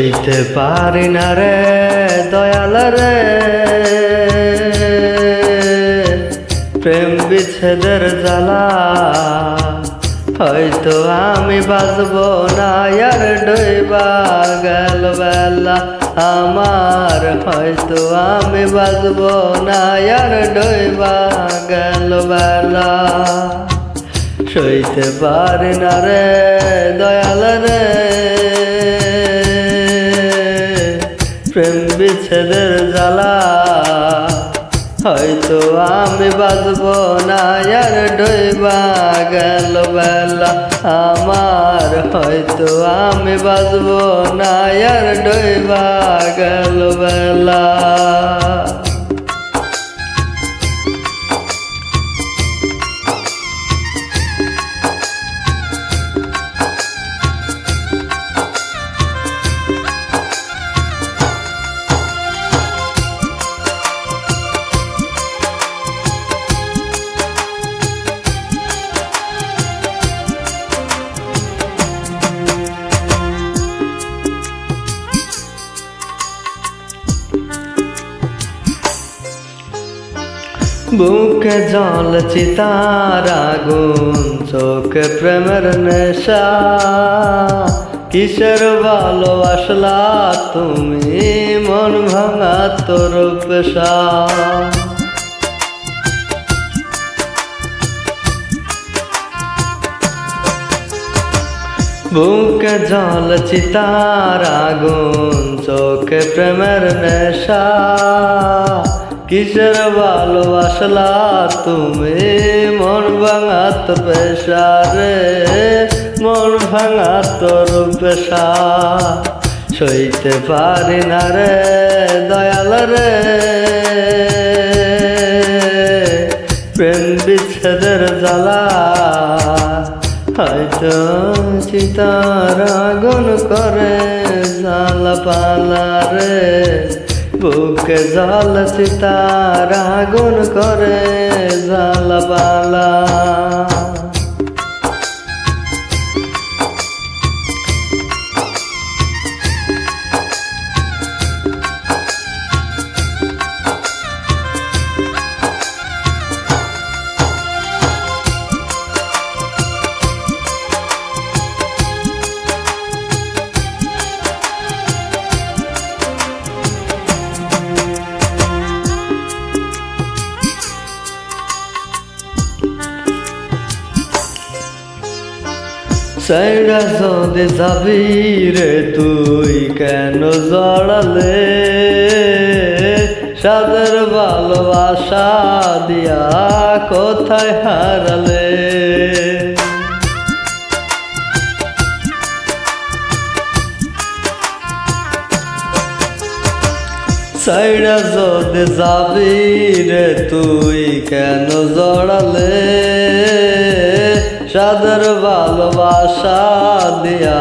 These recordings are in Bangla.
সইতে পারি না রে দয়াল রে প্রেম বিচ্ছেদের জ্বালা হয়তো আমি বাঁচব না আর ডুইবা গেল বেলা আমার হয়তো আমি বাঁচব না আর ডুইবা গেল বেলা সইতে পারি না রে দয়াল রে প্রেম বিচ্ছেদের জ্বালা হয়তো আমি বাঁচব না আর ডুইবা গেল বেলা আমার হয়তো আমি বাঁচব না আর ডুইবা গেল বেলা বুকে জল চিতার আগুন চোখে প্রেমের নেশা কিসের ভালোবাসলা তুমি মন ভাঙা তোর পেশা বুকে জল চিতার আগুন চোখে প্রেমের নেশা কিসের ভালোবাসলা তুমি মন ভাঙা তোর পেশা রে মন ভাঙা তোর পেশা সইতে পারি না রে দয়াল রে প্রেম বিচ্ছেদের জ্বালা হয়তো চিতার আগুন করে জ্বালা পালা রে বুকে জল চিতার আগুন করে জ্বালা পালা সাইরা যদি যাবি রে তুই কেন জড়ালে সাদের ভালোবাসা দিয়া কোথায় হারালে সাইরা যদি যাবি রে তুই কেন জড়ালে সাদের ভালোবাসা দিয়া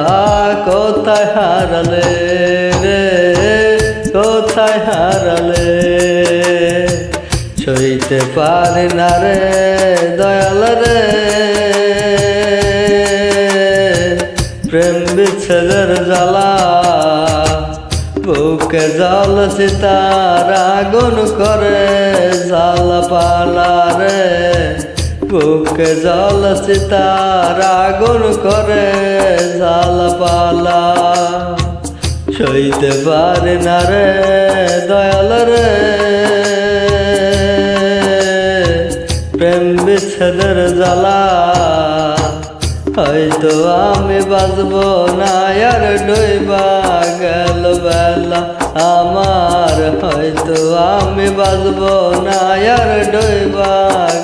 কোথায় হারালে রে কোথায় হারালে সইতে পারি না রে দয়াল রে প্রেম বিচ্ছেদের জ্বালা বুকে জল চিতার আগুন করে জ্বালা পালা রে বুকে জল চিতার আগুন করে জ্বালা পালা সইতে পারি না রে দয়াল রে প্রেম বিচ্ছেদের জ্বালা হয়তো আমি বাঁচব না আর ডুইবা গেল বেলা আমার হয়তো আমি বাঁচব না আর ডুইবা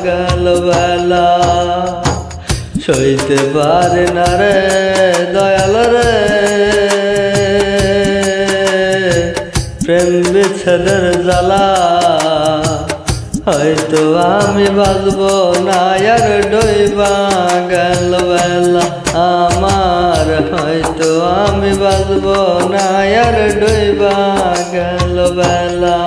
গেল বেলা সইতে পারি না রে দয়াল রে প্রেম বিচ্ছেদের জ্বালা হয়তো আমি বাঁচব না আর ডুইবা গেল বেলা আমার হয়তো আমি বাঁচব না আর ডুইবা গেল বেলা।